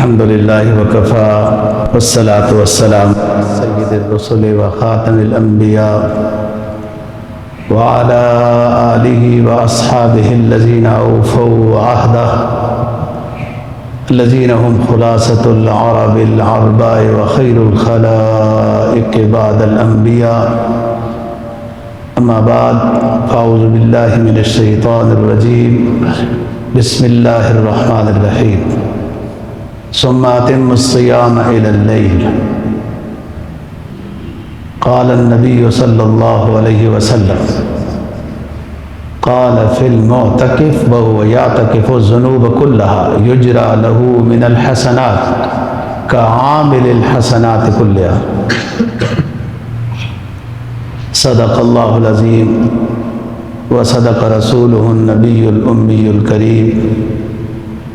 الحمد للہ وکفا والصلاة والسلام سید الرسل وخاتم الانبیاء وعلى آلہ واصحابہ الذین اوفوا عہدہ الذین هم خلاصۃ العرب العرباء وخیر الخلائق بعد الانبیاء اما بعد فاعوذ باللہ من الشیطان الرجیم بسم اللہ الرحمن الرحیم ثم اتم الصيام الى الليل قال النبي صلى الله عليه وسلم قال في المعتكف وهو يعتكف الذنوب كلها يجرى له من الحسنات كعامل الحسنات كلها صدق الله العظيم وصدق رسوله النبي الأمي الكريم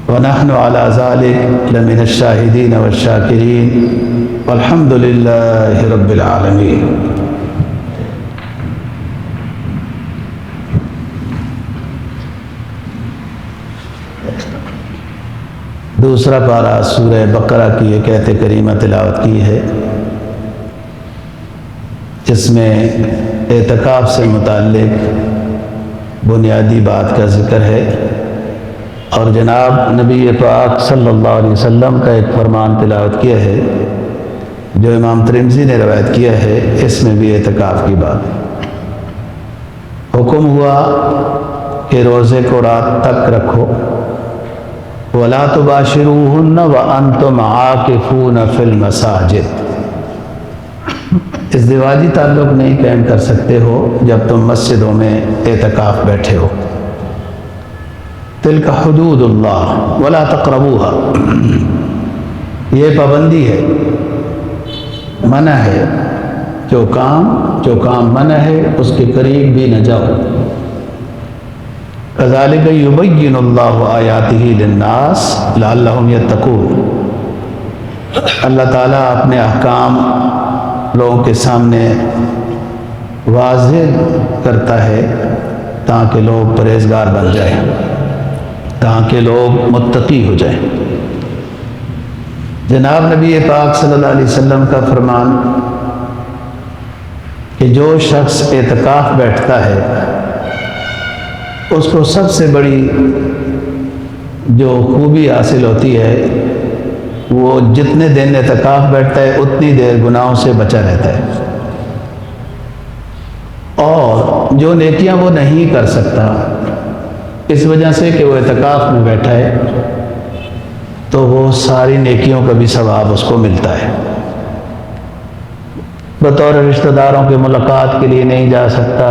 ونحن على ذلك لمن الشاهدين والشاكرين والحمد لله رب العالمين. دوسرا پارہ سورہ بقرہ کی ایک آیت کریمہ تلاوت کی ہے جس میں اعتکاف سے متعلق بنیادی بات کا ذکر ہے اور جناب نبی پاک صلی اللہ علیہ وسلم کا ایک فرمان تلاوت کیا ہے جو امام ترمذی نے روایت کیا ہے. اس میں بھی اعتکاف کی بات حکم ہوا کہ روزے کو رات تک رکھو. وَلَا تُبَاشِرُوهُنَّ وَأَنْتُمْ عَاكِفُونَ فِي الْمَسَاجِدِ. ازدواجی تعلق نہیں قائم کر سکتے ہو جب تم مسجدوں میں اعتکاف بیٹھے ہو. تلک حدود اللہ ولا تقربوها. یہ پابندی ہے، منع ہے. جو کام منع ہے اس کے قریب بھی نہ جاؤ. کذالک یبین اللہ آیاتہ للناس لعلہم یتقون. اللہ تعالیٰ اپنے احکام لوگوں کے سامنے واضح کرتا ہے تاکہ لوگ پرہیزگار بن جائیں، تاکہ لوگ متقی ہو جائیں. جناب نبی پاک صلی اللہ علیہ وسلم کا فرمان کہ جو شخص اعتکاف بیٹھتا ہے اس کو سب سے بڑی جو خوبی حاصل ہوتی ہے وہ جتنے دن اعتکاف بیٹھتا ہے اتنی دیر گناہوں سے بچا رہتا ہے. اور جو نیکیاں وہ نہیں کر سکتا اس وجہ سے کہ وہ اعتکاف میں بیٹھا ہے تو وہ ساری نیکیوں کا بھی ثواب اس کو ملتا ہے. بطور رشتہ داروں کے ملاقات کے لیے نہیں جا سکتا،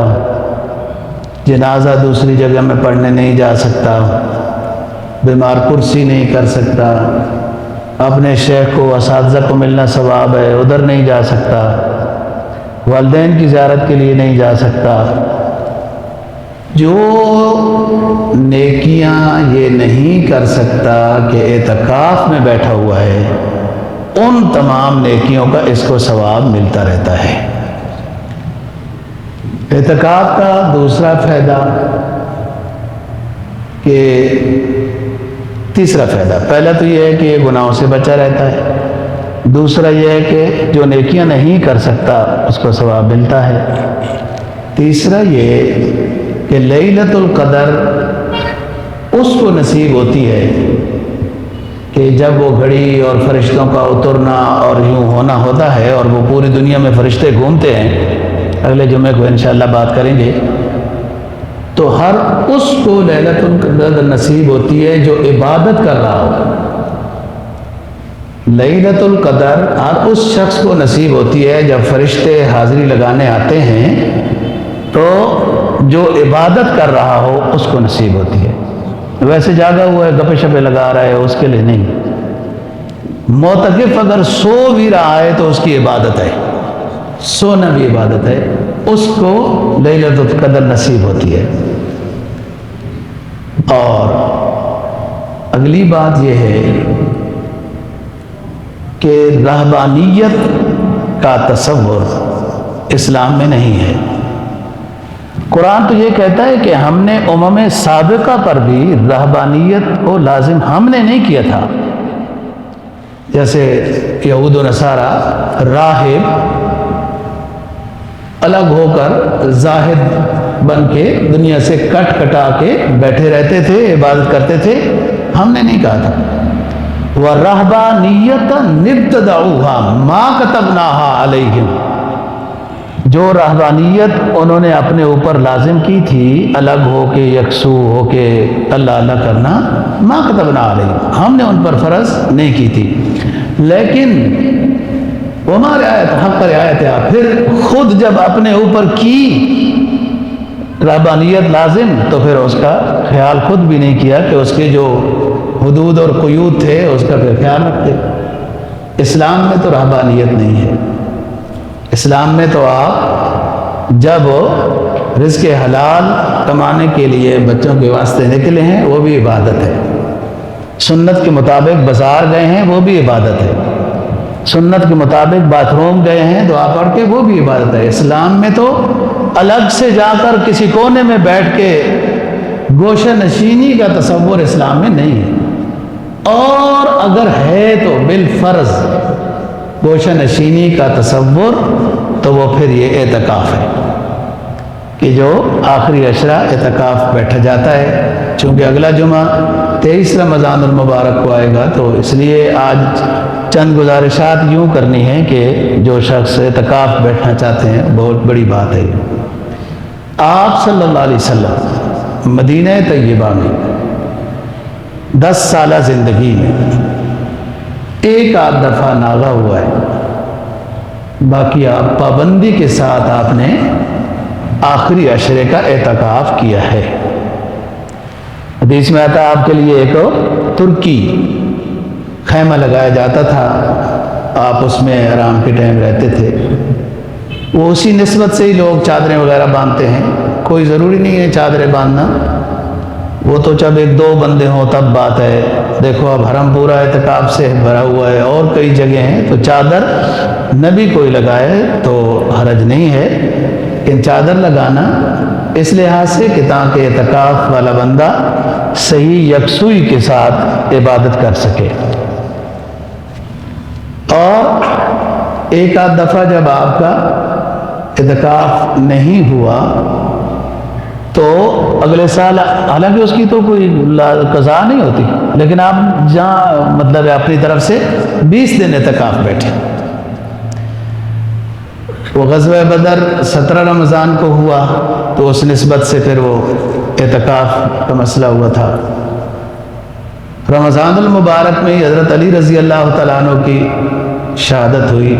جنازہ دوسری جگہ میں پڑھنے نہیں جا سکتا، بیمار پرسی نہیں کر سکتا، اپنے شیخ کو اساتذہ کو ملنا ثواب ہے ادھر نہیں جا سکتا، والدین کی زیارت کے لیے نہیں جا سکتا. جو نیکیاں یہ نہیں کر سکتا کہ اعتکاف میں بیٹھا ہوا ہے ان تمام نیکیوں کا اس کو ثواب ملتا رہتا ہے. اعتکاف کا دوسرا فائدہ کہ تیسرا فائدہ، پہلا تو یہ ہے کہ یہ گناہوں سے بچا رہتا ہے. دوسرا یہ ہے کہ جو نیکیاں نہیں کر سکتا اس کو ثواب ملتا ہے. تیسرا یہ کہ لیلۃ القدر اس کو نصیب ہوتی ہے کہ جب وہ گھڑی اور فرشتوں کا اترنا اور یوں ہونا ہوتا ہے اور وہ پوری دنیا میں فرشتے گھومتے ہیں، اگلے جمعے کو انشاءاللہ بات کریں گے، تو ہر اس کو لیلۃ القدر نصیب ہوتی ہے جو عبادت کر رہا ہو. لیلۃ القدر ہر اس شخص کو نصیب ہوتی ہے جب فرشتے حاضری لگانے آتے ہیں تو جو عبادت کر رہا ہو اس کو نصیب ہوتی ہے. ویسے جاگا ہوا ہے گپے شپے لگا رہا ہے اس کے لیے نہیں. معتکف اگر سو بھی رہا ہے تو اس کی عبادت ہے، سونا بھی عبادت ہے، اس کو لیلۃ القدر نصیب ہوتی ہے. اور اگلی بات یہ ہے کہ رہبانیت کا تصور اسلام میں نہیں ہے. قرآن تو یہ کہتا ہے کہ ہم نے امم سابقہ پر بھی رہبانیت کو لازم ہم نے نہیں کیا تھا، جیسے یہود و نصارہ راہب الگ ہو کر زاہد بن کے دنیا سے کٹ کٹا کے بیٹھے رہتے تھے، عبادت کرتے تھے، ہم نے نہیں کہا تھا وَالرَّهْبَانِيَّةَ ابْتَدَعُوهَا مَا كَتَبْنَاهَا عَلَيْهِمْ، جو رہبانیت انہوں نے اپنے اوپر لازم کی تھی، الگ ہو کے یکسو ہو کے اللہ اللہ کرنا، ما كتبنا علیہم، ہم نے ان پر فرض نہیں کی تھی، لیکن وما رعایت حق رعایت، پھر خود جب اپنے اوپر کی رہبانیت لازم تو پھر اس کا خیال خود بھی نہیں کیا کہ اس کے جو حدود اور قیود تھے اس کا پھر خیال رکھتے۔ اسلام میں تو رہبانیت نہیں ہے، اسلام میں تو آپ جب رزق حلال کمانے کے لیے بچوں کے واسطے نکلے ہیں وہ بھی عبادت ہے، سنت کے مطابق بازار گئے ہیں وہ بھی عبادت ہے، سنت کے مطابق باتھ روم گئے ہیں دعا پڑھ کے وہ بھی عبادت ہے۔ اسلام میں تو الگ سے جا کر کسی کونے میں بیٹھ کے گوشہ نشینی کا تصور اسلام میں نہیں ہے، اور اگر ہے تو بالفرض گوشہ نشینی کا تصور تو وہ پھر یہ اعتکاف ہے کہ جو آخری عشرہ اعتکاف بیٹھا جاتا ہے۔ چونکہ اگلا جمعہ 23 رمضان المبارک کو آئے گا تو اس لیے آج چند گزارشات یوں کرنی ہے کہ جو شخص اعتکاف بیٹھنا چاہتے ہیں بہت بڑی بات ہے۔ آپ صلی اللہ علیہ وسلم مدینہ طیبہ میں 10 سالہ زندگی میں ایک آدھ دفعہ ناغہ ہوا ہے، باقی آپ پابندی کے ساتھ آپ نے آخری عشرے کا اعتکاف کیا ہے۔ حدیث میں آتا ہے آپ کے لیے ایک ترکی خیمہ لگایا جاتا تھا، آپ اس میں آرام کے ٹائم رہتے تھے، وہ اسی نسبت سے ہی لوگ چادریں وغیرہ باندھتے ہیں، کوئی ضروری نہیں ہے چادریں باندھنا، وہ تو جب 1-2 بندے ہوں تب بات ہے۔ دیکھو اب حرم پورا اعتکاف سے بھرا ہوا ہے اور کئی جگہ ہیں تو چادر نبی کوئی لگائے تو حرج نہیں ہے، لیکن چادر لگانا اس لحاظ سے کہ تاکہ اعتکاف والا بندہ صحیح یکسوئی کے ساتھ عبادت کر سکے۔ اور ایک آدھ دفعہ جب آپ کا اعتکاف نہیں ہوا تو اگلے سال، حالانکہ اس کی تو کوئی قضا نہیں ہوتی، لیکن آپ جہاں مطلب اپنی طرف سے 20 دن اعتکاف بیٹھے۔ وہ غزوہ بدر 17 رمضان کو ہوا تو اس نسبت سے پھر وہ اعتکاف کا مسئلہ ہوا تھا۔ رمضان المبارک میں حضرت علی رضی اللہ تعالیٰ عنہ کی شہادت ہوئی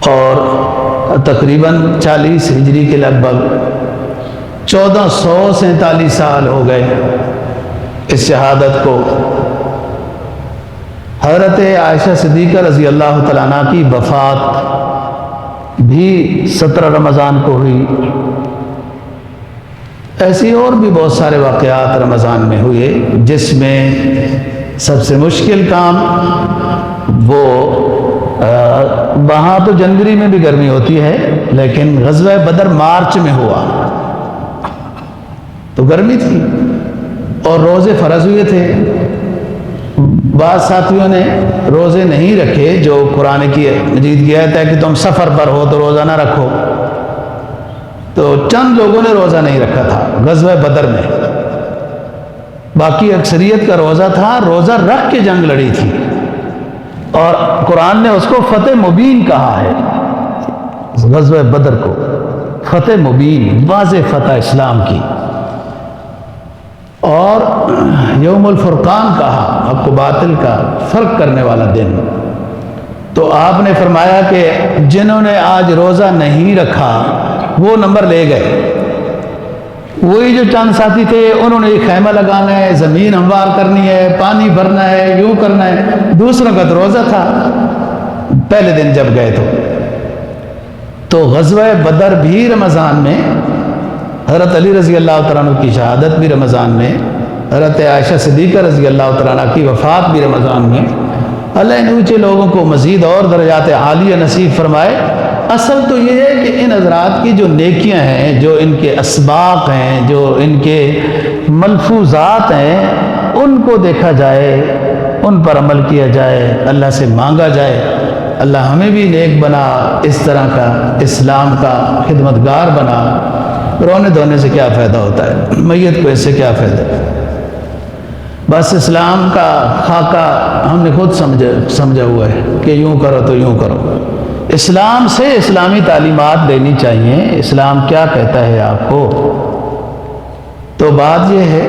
اور تقریباً 40 ہجری کے لگ بھگ 1447 سال ہو گئے اس شہادت کو۔ حضرت عائشہ صدیقہ رضی اللہ تعالیٰ عنہ کی وفات بھی 17 رمضان کو ہوئی۔ ایسی اور بھی بہت سارے واقعات رمضان میں ہوئے، جس میں سب سے مشکل کام وہ وہاں تو جنوری میں بھی گرمی ہوتی ہے، لیکن غزوہ بدر مارچ میں ہوا تو گرمی تھی اور روزے فرض ہوئے تھے۔ بعض ساتھیوں نے روزے نہیں رکھے، جو قرآن کی مجید کی آیت ہے کہ تم سفر پر ہو تو روزہ نہ رکھو، تو چند لوگوں نے روزہ نہیں رکھا تھا غزوہ بدر میں، باقی اکثریت کا روزہ تھا، روزہ رکھ کے جنگ لڑی تھی، اور قرآن نے اس کو فتح مبین کہا ہے۔ غزوہ بدر کو فتح مبین، واضح فتح اسلام کی، اور یوم الفرقان کہا، حق و باطل کا فرق کرنے والا دن۔ تو آپ نے فرمایا کہ جنہوں نے آج روزہ نہیں رکھا وہ نمبر لے گئے۔ وہی جو چند ساتھی تھے انہوں نے یہ خیمہ لگانا ہے، زمین ہموار کرنی ہے، پانی بھرنا ہے، یوں کرنا ہے، دوسروں کا تو روزہ تھا پہلے دن جب گئے تو غزوہ بدر بھی رمضان میں، حضرت علی رضی اللہ تعالیٰ عنہ کی شہادت بھی رمضان میں، حضرت عائشہ صدیقہ رضی اللہ تعالیٰ عنہ کی وفات بھی رمضان میں۔ اللہ ان اونچے لوگوں کو مزید اور درجات عالیہ نصیب فرمائے۔ اصل تو یہ ہے کہ ان حضرات کی جو نیکیاں ہیں، جو ان کے اسباق ہیں، جو ان کے ملفوظات ہیں، ان کو دیکھا جائے، ان پر عمل کیا جائے، اللہ سے مانگا جائے اللہ ہمیں بھی نیک بنا، اس طرح کا اسلام کا خدمتگار بنا۔ رونے دھونے سے کیا فائدہ ہوتا ہے؟ میت کو اس سے کیا فائدہ؟ بس اسلام کا خاکہ ہم نے خود سمجھا ہوا ہے کہ یوں کرو تو یوں کرو۔ اسلام سے اسلامی تعلیمات لینی چاہیے، اسلام کیا کہتا ہے آپ کو۔ تو بات یہ ہے،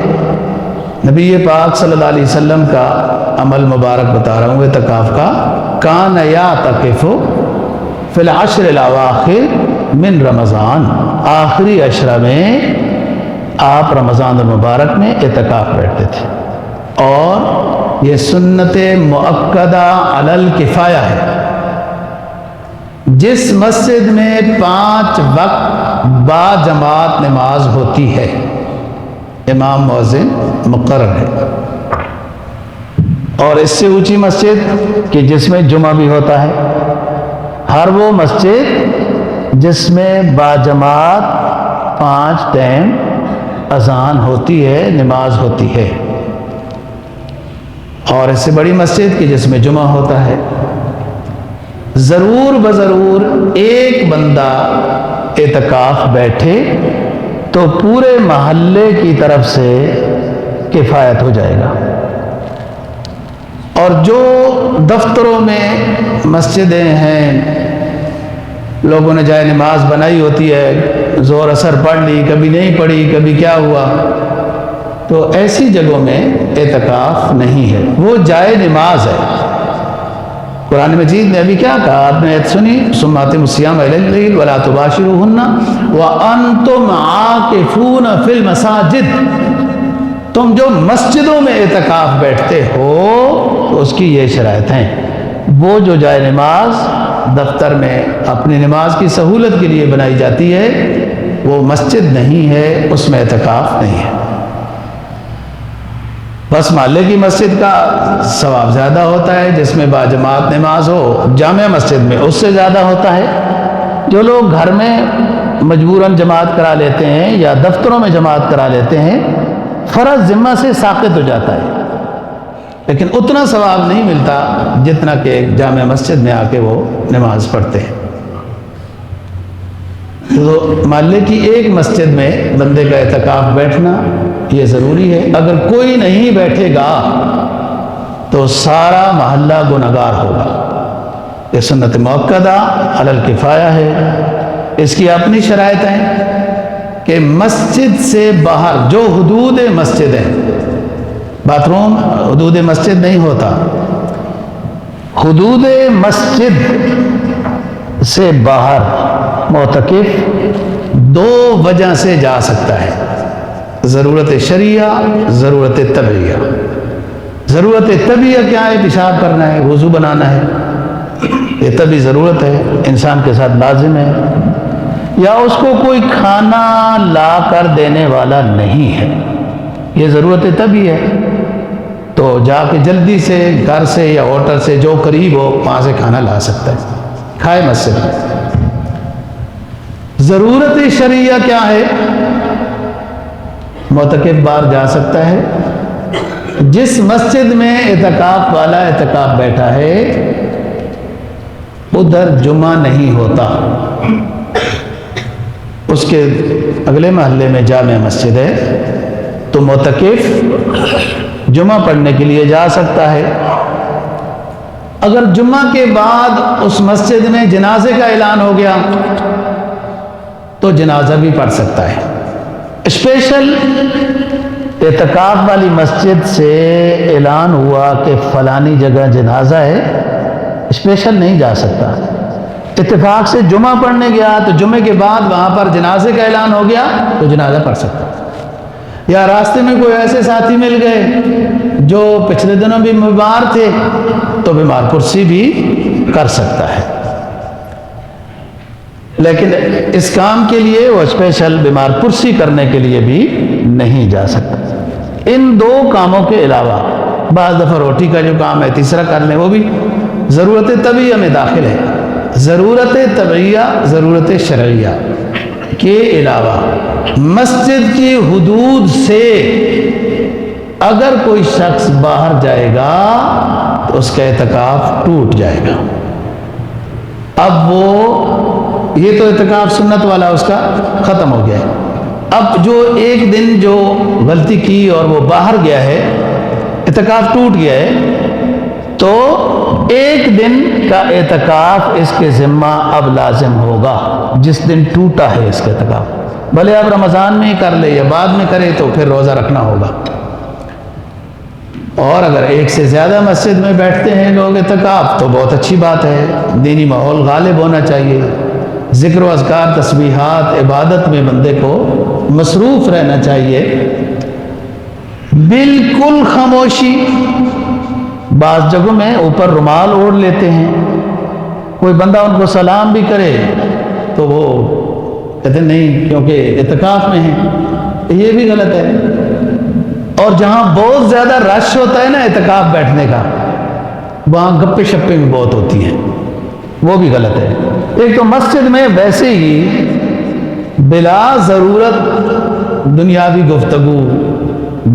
نبی پاک صلی اللہ علیہ وسلم کا عمل مبارک بتا رہا ہوں اعتکاف کا، کان یعتکف فی العشر الاواخر من رمضان، آخری عشرہ میں آپ رمضان المبارک میں اعتکاف بیٹھتے تھے، اور یہ سنت مؤکدہ علی الکفایہ ہے۔ جس مسجد میں 5 وقت با جماعت نماز ہوتی ہے، امام مؤذن مقرر ہے، اور اس سے اونچی مسجد کہ جس میں جمعہ بھی ہوتا ہے، ہر وہ مسجد جس میں باجماعت 5 ٹائم اذان ہوتی ہے، نماز ہوتی ہے، اور اس سے بڑی مسجد کہ جس میں جمعہ ہوتا ہے۔ ضرور بضرور ایک بندہ اعتکاف بیٹھے تو پورے محلے کی طرف سے کفایت ہو جائے گا۔ اور جو دفتروں میں مسجدیں ہیں، لوگوں نے جائے نماز بنائی ہوتی ہے، زور اثر پڑھ لی، کبھی نہیں پڑھی، کبھی کیا ہوا، تو ایسی جگہوں میں اعتکاف نہیں ہے، وہ جائے نماز ہے۔ قرآن مجید نے ابھی کیا کہا، آپ نے ایت سنی، ثم اتموا الصیام الی اللیل ولا تباشروہن وانتم عاکفون فی المساجد، تم جو مسجدوں میں اعتکاف بیٹھتے ہو تو اس کی یہ شرائط ہیں۔ وہ جو جائے نماز دفتر میں اپنی نماز کی سہولت کے لیے بنائی جاتی ہے، وہ مسجد نہیں ہے، اس میں اعتکاف نہیں ہے۔ بس محلے کی مسجد کا ثواب زیادہ ہوتا ہے، جس میں باجماعت نماز ہو، جامع مسجد میں اس سے زیادہ ہوتا ہے۔ جو لوگ گھر میں مجبوراً جماعت کرا لیتے ہیں یا دفتروں میں جماعت کرا لیتے ہیں، فرض ذمہ سے ساقط ہو جاتا ہے، لیکن اتنا ثواب نہیں ملتا جتنا کہ جامع مسجد میں آ کے وہ نماز پڑھتے ہیں۔ تو محلے کی ایک مسجد میں بندے کا اعتکاف بیٹھنا یہ ضروری ہے۔ اگر کوئی نہیں بیٹھے گا تو سارا محلہ گنہگار ہوگا۔ یہ سنت مؤکدہ علی الکفایہ ہے، اس کی اپنی شرائط ہیں کہ مسجد سے باہر جو حدود مسجد ہیں، باتھ روم حدود مسجد نہیں ہوتا، حدود مسجد سے باہر معتکف 2 وجہ سے جا سکتا ہے، ضرورت شرعیہ، ضرورت طبعیہ۔ ضرورت طبعیہ کیا ہے؟ پیشاب کرنا ہے، وضو بنانا ہے، یہ طبعی ضرورت ہے، انسان کے ساتھ لازم ہے، یا اس کو کوئی کھانا لا کر دینے والا نہیں ہے، یہ ضرورت طبعی ہے، تو جا کے جلدی سے گھر سے یا ہوٹل سے جو قریب ہو وہاں سے کھانا لا سکتا ہے، کھائے مسجد میں۔ ضرورت شرعیہ کیا ہے؟ معتکف باہر جا سکتا ہے، جس مسجد میں اعتکاف والا اعتکاف بیٹھا ہے ادھر جمعہ نہیں ہوتا، اس کے اگلے محلے میں جامع مسجد ہے، تو معتکف جمعہ پڑھنے کے لیے جا سکتا ہے۔ اگر جمعہ کے بعد اس مسجد میں جنازے کا اعلان ہو گیا تو جنازہ بھی پڑھ سکتا ہے۔ اسپیشل اعتکاف والی مسجد سے اعلان ہوا کہ فلانی جگہ جنازہ ہے، اسپیشل نہیں جا سکتا، اتفاق سے جمعہ پڑھنے گیا تو جمعے کے بعد وہاں پر جنازے کا اعلان ہو گیا تو جنازہ پڑھ سکتا، یا راستے میں کوئی ایسے ساتھی مل گئے جو پچھلے دنوں بھی بیمار تھے تو بیمار پرسی بھی کر سکتا ہے، لیکن اس کام کے لیے وہ اسپیشل بیمار پرسی کرنے کے لیے بھی نہیں جا سکتا۔ ان 2 کاموں کے علاوہ بعض دفعہ روٹی کا جو کام ہے تیسرا کر لیں، وہ بھی ضرورت طبعیہ میں داخل ہے۔ ضرورت طبعیہ، ضرورت شرعیہ کے علاوہ مسجد کی حدود سے اگر کوئی شخص باہر جائے گا تو اس کا اعتکاف ٹوٹ جائے گا۔ اب وہ یہ تو اعتکاف سنت والا اس کا ختم ہو گیا ہے۔ اب جو ایک دن جو غلطی کی اور وہ باہر گیا ہے، اعتکاف ٹوٹ گیا ہے، تو ایک دن کا اعتکاف اس کے ذمہ اب لازم ہوگا، جس دن ٹوٹا ہے اس کا اعتکاف، بھلے اب رمضان میں ہی کر لے یا بعد میں کرے تو پھر روزہ رکھنا ہوگا۔ اور اگر ایک سے زیادہ مسجد میں بیٹھتے ہیں لوگ اعتکاف تو بہت اچھی بات ہے، دینی ماحول غالب ہونا چاہیے، ذکر و اذکار تسبیحات عبادت میں بندے کو مصروف رہنا چاہیے۔ بالکل خاموشی، بعض جگہوں میں اوپر رومال اوڑھ لیتے ہیں، کوئی بندہ ان کو سلام بھی کرے تو وہ کہتے ہیں نہیں کیونکہ اعتکاف میں ہیں، یہ بھی غلط ہے۔ اور جہاں بہت زیادہ رش ہوتا ہے نا اعتکاف بیٹھنے کا، وہاں گپے شپے بھی بہت ہوتی ہیں، وہ بھی غلط ہے۔ ایک تو مسجد میں ویسے ہی بلا ضرورت دنیاوی گفتگو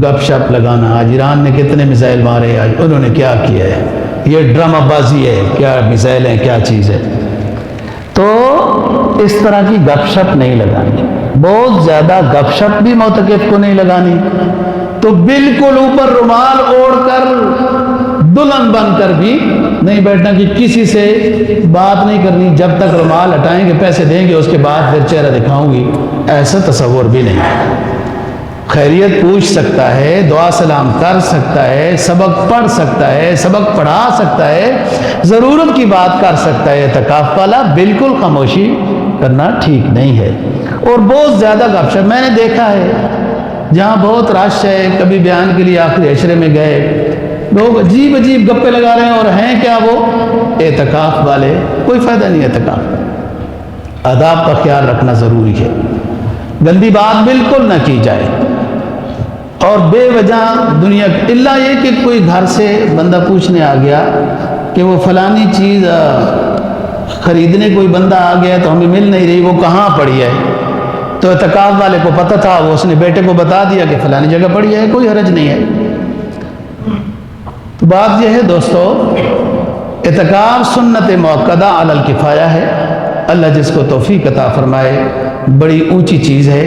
گپ شپ لگانا، آج ایران نے کتنے میزائل مارے، آج انہوں نے کیا کیا ہے، یہ ڈرامہ بازی ہے، کیا میزائل ہیں، کیا چیز ہے، تو اس طرح کی گپ شپ نہیں لگانی، بہت زیادہ گپ شپ بھی معتکف کو نہیں لگانی، تو بالکل اوپر رومال اوڑھ کر دلہن بن کر بھی نہیں بیٹھنا کہ کسی سے بات نہیں کرنی، جب تک رومال ہٹائیں گے پیسے دیں گے اس کے بعد پھر چہرہ دکھاؤں گی، ایسا تصور بھی نہیں۔ خیریت پوچھ سکتا ہے، دعا سلام کر سکتا ہے، سبق پڑھ سکتا ہے، سبق پڑھا سکتا ہے، ضرورت کی بات کر سکتا ہے، اعتکاف والا بالکل خاموشی کرنا ٹھیک نہیں ہے۔ اور بہت زیادہ گپ شپ میں نے دیکھا ہے، جہاں بہت رش ہے، کبھی بیان کے لیے آخری عشرے میں گئے، لوگ عجیب عجیب گپے لگا رہے ہیں، اور ہیں کیا وہ اعتکاف والے، کوئی فائدہ نہیں اعتکاف۔ آداب کا خیال رکھنا ضروری ہے، گندی بات بالکل نہ کی جائے، اور بے وجہ دنیا الا یہ کہ کوئی گھر سے بندہ پوچھنے آ گیا کہ وہ فلانی چیز خریدنے کوئی بندہ آ گیا تو ہمیں مل نہیں رہی، وہ کہاں پڑی ہے، تو اعتکاف والے کو پتہ تھا، وہ اس نے بیٹے کو بتا دیا کہ فلانی جگہ پڑی ہے، کوئی حرج نہیں ہے۔ تو بات یہ ہے دوستو، اعتکاف سنت موقدہ علی الکفایہ ہے، اللہ جس کو توفیق عطا فرمائے، بڑی اونچی چیز ہے۔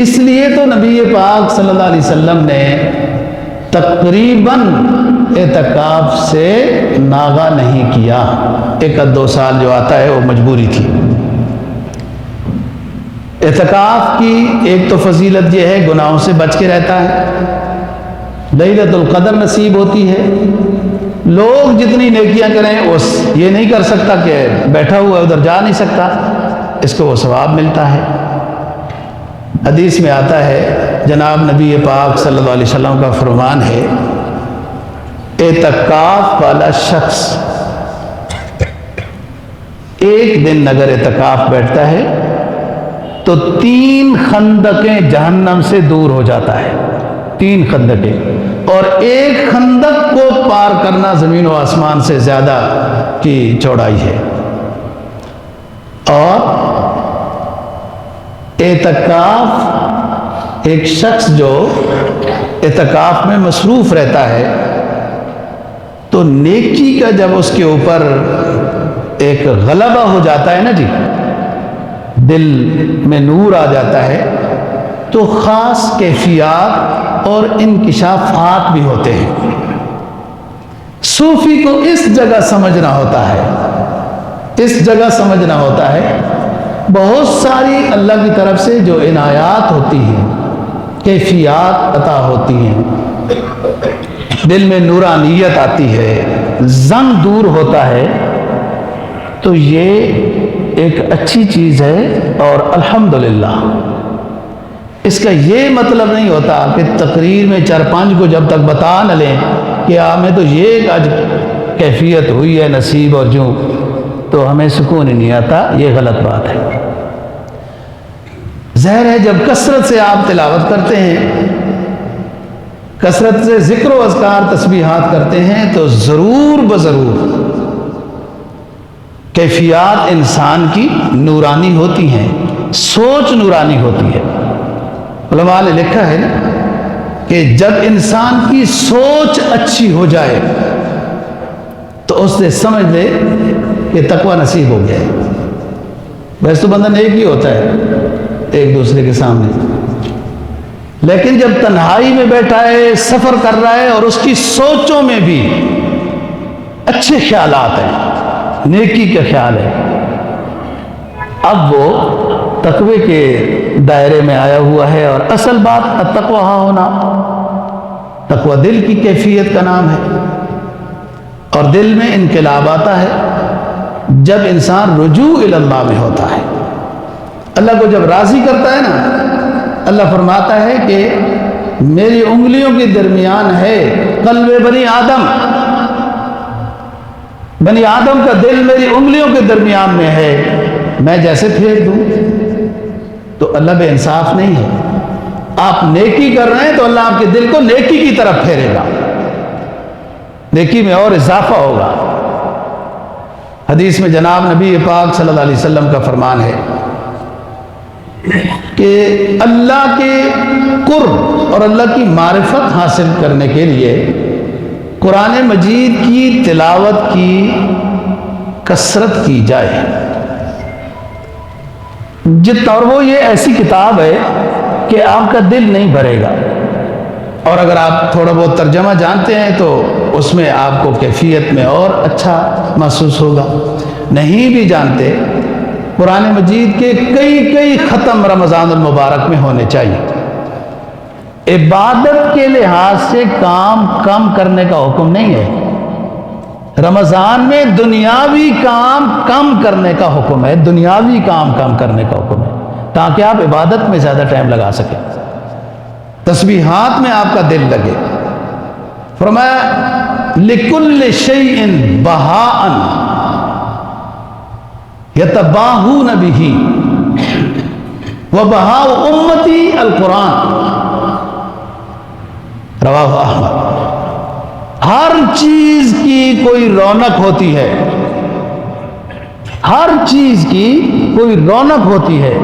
اس لیے تو نبی پاک صلی اللہ علیہ وسلم نے تقریباً اعتکاف سے ناغہ نہیں کیا، 1-2 سال جو آتا ہے وہ مجبوری تھی۔ اعتکاف کی ایک تو فضیلت یہ ہے گناہوں سے بچ کے رہتا ہے، لیلۃ القدر نصیب ہوتی ہے، لوگ جتنی نیکیاں کریں یہ نہیں کر سکتا کہ بیٹھا ہوا ادھر جا نہیں سکتا، اس کو وہ ثواب ملتا ہے۔ حدیث میں آتا ہے، جناب نبی پاک صلی اللہ علیہ وسلم کا فرمان ہے، اعتکاف والا شخص ایک دن اگر اعتکاف بیٹھتا ہے تو 3 خندقیں جہنم سے دور ہو جاتا ہے، 3 خندقیں، اور ایک خندق کو پار کرنا زمین و آسمان سے زیادہ کی چوڑائی ہے۔ اور اعتکاف ایک شخص جو اعتکاف میں مصروف رہتا ہے تو نیکی کا جب اس کے اوپر ایک غلبہ ہو جاتا ہے نا جی، دل میں نور آ جاتا ہے، تو خاص کیفیات اور انکشافات بھی ہوتے ہیں۔ صوفی کو اس جگہ سمجھنا ہوتا ہے، اس جگہ سمجھنا ہوتا ہے، بہت ساری اللہ کی طرف سے جو عنایات ہوتی ہیں، کیفیات عطا ہوتی ہیں، دل میں نورانیت آتی ہے، زنگ دور ہوتا ہے، تو یہ ایک اچھی چیز ہے۔ اور الحمدللہ اس کا یہ مطلب نہیں ہوتا کہ تقریر میں 4-5 کو جب تک بتا نہ لیں کہ ہمیں تو یہ آج کیفیت ہوئی ہے نصیب اور جو، تو ہمیں سکون ہی نہیں آتا، یہ غلط بات ہے۔ ظاہر ہے جب کثرت سے آپ تلاوت کرتے ہیں، کثرت سے ذکر و اذکار تسبیحات کرتے ہیں، تو ضرور بضرور کیفیات انسان کی نورانی ہوتی ہیں، سوچ نورانی ہوتی ہے۔ علماء نے لکھا ہے نا کہ جب انسان کی سوچ اچھی ہو جائے تو اس نے سمجھ لے کہ تقوی نصیب ہو گیا ہے۔ ویسے تو بندہ نیک ہی ہوتا ہے ایک دوسرے کے سامنے، لیکن جب تنہائی میں بیٹھا ہے، سفر کر رہا ہے اور اس کی سوچوں میں بھی اچھے خیالات ہیں، نیکی کا خیال ہے، اب وہ تقوی کے دائرے میں آیا ہوا ہے۔ اور اصل بات التقوی ہونا، تقوی دل کی کیفیت کا نام ہے، اور دل میں انقلاب آتا ہے جب انسان رجوع الی اللہ میں ہوتا ہے۔ اللہ کو جب راضی کرتا ہے نا، اللہ فرماتا ہے کہ میری انگلیوں کے درمیان ہے قلب بنی آدم، بنی آدم کا دل میری انگلیوں کے درمیان میں ہے، میں جیسے پھیر دوں۔ تو اللہ بے انصاف نہیں ہے، آپ نیکی کر رہے ہیں تو اللہ آپ کے دل کو نیکی کی طرف پھیرے گا، نیکی میں اور اضافہ ہوگا۔ حدیث میں جناب نبی پاک صلی اللہ علیہ وسلم کا فرمان ہے کہ اللہ کے قرب اور اللہ کی معرفت حاصل کرنے کے لیے قرآن مجید کی تلاوت کی کثرت کی جائے، اور وہ یہ ایسی کتاب ہے کہ آپ کا دل نہیں بھرے گا، اور اگر آپ تھوڑا بہت ترجمہ جانتے ہیں تو اس میں آپ کو کیفیت میں اور اچھا محسوس ہوگا۔ نہیں بھی جانتے، قرآن مجید کے کئی ختم رمضان المبارک میں ہونے چاہیے۔ عبادت کے لحاظ سے کام کم کرنے کا حکم نہیں ہے، رمضان میں دنیاوی کام کم کرنے کا حکم ہے، دنیاوی کام کم کرنے کا حکم ہے، تاکہ آپ عبادت میں زیادہ ٹائم لگا سکیں، تسبیحات میں آپ کا دل لگے۔ فرمایا لِكُلِّ شَيْءٍ بَهَاءً يَتَبَاهُونَ بِهِ وَبَهَاءُ أُمَّتِي الْقُرْآنِ رواہ احمد۔ ہر چیز کی کوئی رونق ہوتی ہے، ہر چیز کی کوئی رونق ہوتی ہے،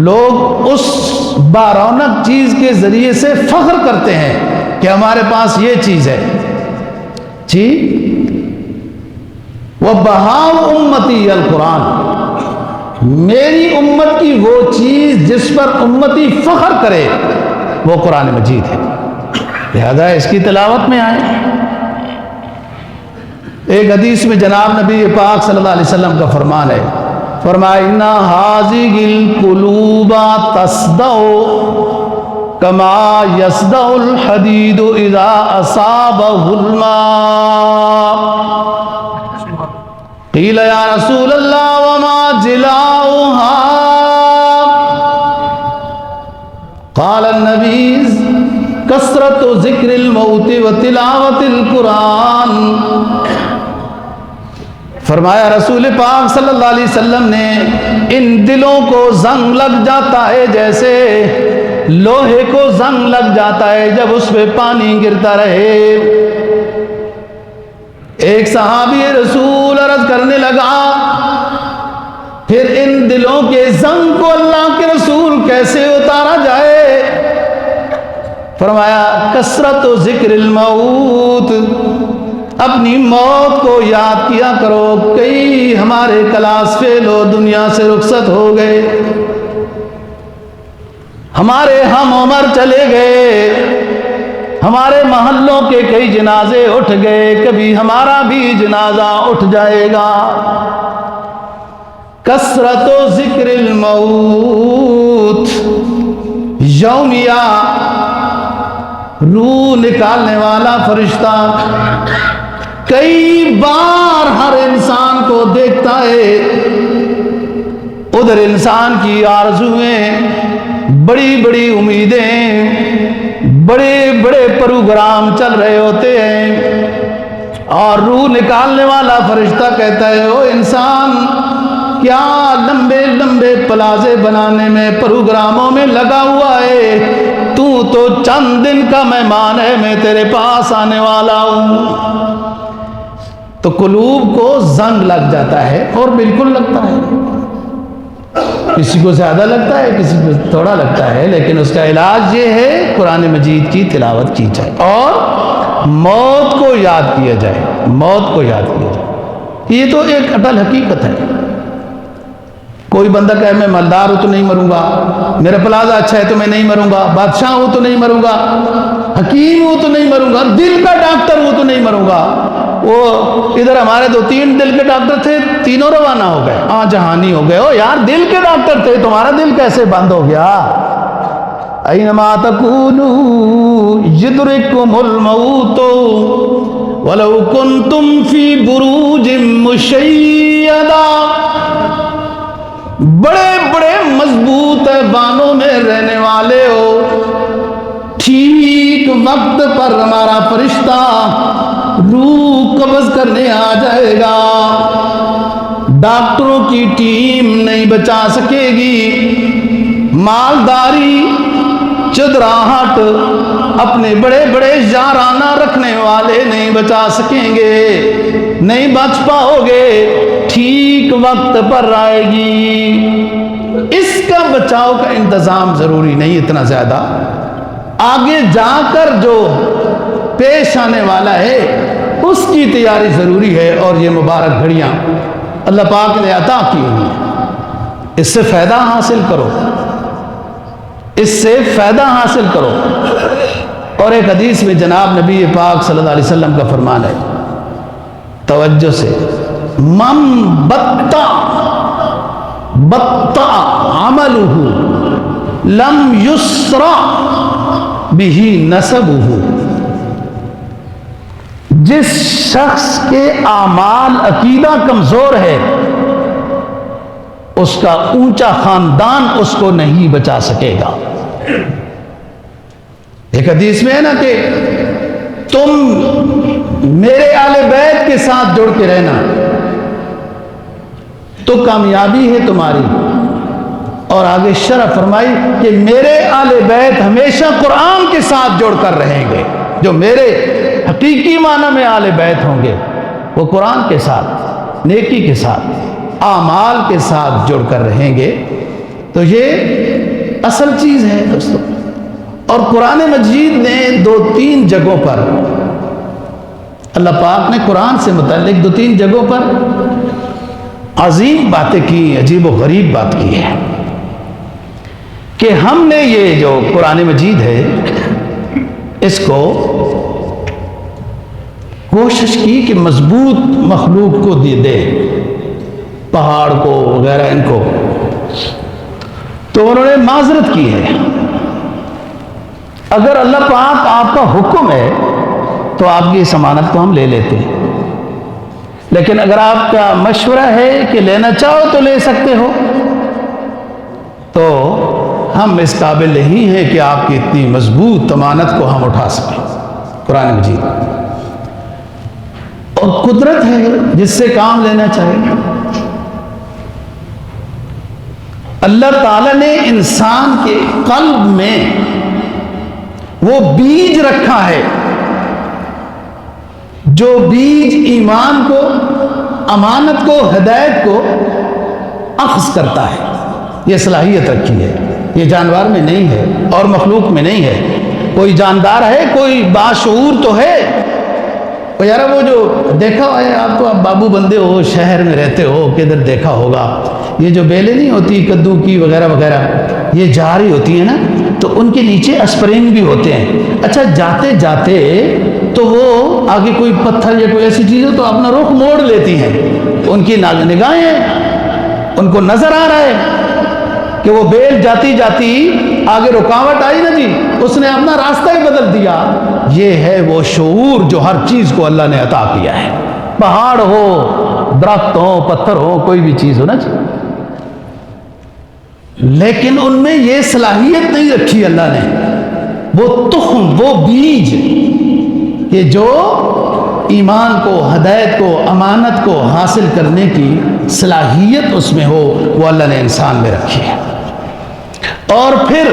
لوگ اس بارونق چیز کے ذریعے سے فخر کرتے ہیں کہ ہمارے پاس یہ چیز ہے جی۔ وَبَهَاءُ أُمَّتِي الْقُرْآنِ، میری امت کی وہ چیز جس پر امتی فخر کرے وہ قرآن مجید ہے، لہذا اس کی تلاوت میں آئے۔ ایک حدیث میں جناب نبی پاک صلی اللہ علیہ وسلم کا فرمان ہے، فرمایا اِنَّ هَٰذِهِ الْقُلُوبَ تَصْدَعُ كَمَا يَصْدَعُ الْحَدِيدُ إِذَا أَصَابَهُ الْمَاءُ قِيلَ يَا رَسُولَ اللَّهِ وَمَا جِلَاؤُهَا قَالَ النَّبِيُّ کثرت ذکر الموت و تلاوت القرآن۔ فرمایا رسول پاک صلی اللہ علیہ وسلم نے ان دلوں کو زنگ لگ جاتا ہے جیسے لوہے کو زنگ لگ جاتا ہے جب اس پہ پانی گرتا رہے۔ ایک صحابی رسول عرض کرنے لگا پھر ان دلوں کے زنگ کو اللہ کے رسول کیسے اتارا جائے؟ فرمایا کثرت و ذکر الموت، اپنی موت کو یاد کیا کرو۔ کئی ہمارے کلاس فیل ہو دنیا سے رخصت ہو گئے، ہمارے ہم عمر چلے گئے، ہمارے محلوں کے کئی جنازے اٹھ گئے، کبھی ہمارا بھی جنازہ اٹھ جائے گا۔ کثرت و ذکر الموت، یومیہ روح نکالنے والا فرشتہ کئی بار ہر انسان کو دیکھتا ہے، ادھر انسان کی آرزویں، بڑی بڑی امیدیں، بڑے بڑے پروگرام چل رہے ہوتے ہیں، اور روح نکالنے والا فرشتہ کہتا ہے او انسان کیا لمبے لمبے پلازے بنانے میں پروگراموں میں لگا ہوا ہے، تو چند دن کا مہمان ہے، میں تیرے پاس آنے والا ہوں۔ تو قلوب کو زنگ لگ جاتا ہے، اور بالکل لگتا ہے۔ کسی کو زیادہ لگتا ہے، کسی کو تھوڑا لگتا ہے، لیکن اس کا علاج یہ ہے قرآن مجید کی تلاوت کی جائے اور موت کو یاد کیا جائے، موت کو یاد کیا جائے۔ یہ تو ایک اٹل حقیقت ہے۔ کوئی بندہ کہے میں مالدار ہوں تو نہیں مروں گا، میرا پلازہ اچھا ہے تو میں نہیں مروں گا، بادشاہ ہوں تو نہیں مروں گا، حکیم ہوں تو نہیں مروں گا، دل کا ڈاکٹر ہوں تو نہیں مروں گا۔ وہ ادھر ہمارے 2-3 دل کے ڈاکٹر تھے، تینوں روانہ ہو گئے، ہاں جہانی ہو گئے۔ او یار دل کے ڈاکٹر تھے، تمہارا دل کیسے بند ہو گیا؟ اینما تکونوا یدرککم الموت ولو کنتم فی بروج مشیدہ۔ بڑے بڑے مضبوط ایوانوں میں رہنے والے ہو، ٹھیک وقت پر ہمارا فرشتہ روح قبض کرنے آ جائے گا، ڈاکٹروں کی ٹیم نہیں بچا سکے گی، مالداری چدراہٹ اپنے بڑے بڑے یارانہ رکھنے والے نہیں بچا سکیں گے، نہیں بچ پاؤ گے، ٹھیک وقت پر آئے گی۔ اس کا بچاؤ کا انتظام ضروری نہیں اتنا زیادہ، آگے جا کر جو پیش آنے والا ہے اس کی تیاری ضروری ہے، اور یہ مبارک گھڑیاں اللہ پاک نے عطا کی ہوئی ہیں، اس سے فائدہ حاصل کرو، اس سے فائدہ حاصل کرو۔ اور ایک حدیث میں جناب نبی پاک صلی اللہ علیہ وسلم کا فرمان ہے، توجہ سے، من بطأ عملہ لم یسرع بہ نسبہ۔ جس شخص کے اعمال عقیدہ کمزور ہے اس کا اونچا خاندان اس کو نہیں بچا سکے گا۔ ایک حدیث میں ہے نا کہ تم میرے اہل بیت کے ساتھ جڑ کے رہنا تو کامیابی ہے تمہاری، اور آگے شرح فرمائی کہ میرے اہل بیت ہمیشہ قرآن کے ساتھ جڑ کر رہیں گے۔ جو میرے حقیقی معنی میں اہل بیت ہوں گے وہ قرآن کے ساتھ، نیکی کے ساتھ، اعمال کے ساتھ جڑ کر رہیں گے۔ تو یہ اصل چیز ہے دوستو۔ اور قرآن مجید نے 2-3 جگہوں پر اللہ پاک نے قرآن سے متعلق 2-3 جگہوں پر عظیم باتیں کی، عجیب و غریب بات کی ہے کہ ہم نے یہ جو قرآن مجید ہے اس کو کوشش کی کہ مضبوط مخلوق کو دے، پہاڑ کو وغیرہ ان کو، تو انہوں نے معذرت کی ہے۔ اگر اللہ پاک آپ کا حکم ہے تو آپ کی ضمانت کو ہم لے لیتے ہیں، لیکن اگر آپ کا مشورہ ہے کہ لینا چاہو تو لے سکتے ہو، تو ہم اس قابل نہیں ہیں کہ آپ کی اتنی مضبوط ضمانت کو ہم اٹھا سکیں۔ قرآن مجید اور قدرت ہے جس سے کام لینا چاہے۔ اللہ تعالیٰ نے انسان کے قلب میں وہ بیج رکھا ہے جو بیج ایمان کو، امانت کو، ہدایت کو اخذ کرتا ہے۔ یہ صلاحیت رکھی ہے، یہ جانور میں نہیں ہے اور مخلوق میں نہیں ہے۔ کوئی جاندار ہے، کوئی باشعور تو ہے۔ یار وہ جو دیکھا ہے آپ تو، آپ بابو بندے ہو، شہر میں رہتے ہو، کدھر دیکھا ہوگا، یہ جو بیلیں نہیں ہوتی کدو کی وغیرہ وغیرہ، یہ جاری ہوتی ہیں نا، تو ان کے نیچے اسپرنگ بھی ہوتے ہیں۔ اچھا جاتے جاتے تو وہ آگے کوئی پتھر یا کوئی ایسی چیز ہو تو اپنا رخ موڑ لیتی ہیں، ان کی نگاہیں ہیں، ان کو نظر آ رہا ہے کہ وہ بیل جاتی جاتی آگے رکاوٹ آئی نا جی، اس نے اپنا راستہ ہی بدل دیا۔ یہ ہے وہ شعور جو ہر چیز کو اللہ نے عطا کیا ہے، پہاڑ ہو، درخت ہو، پتھر ہو، کوئی بھی چیز ہو نا جی، لیکن ان میں یہ صلاحیت نہیں رکھی اللہ نے، وہ تخم، وہ بیج کہ جو ایمان کو، ہدایت کو، امانت کو حاصل کرنے کی صلاحیت اس میں ہو، وہ اللہ نے انسان میں رکھی ہے۔ اور پھر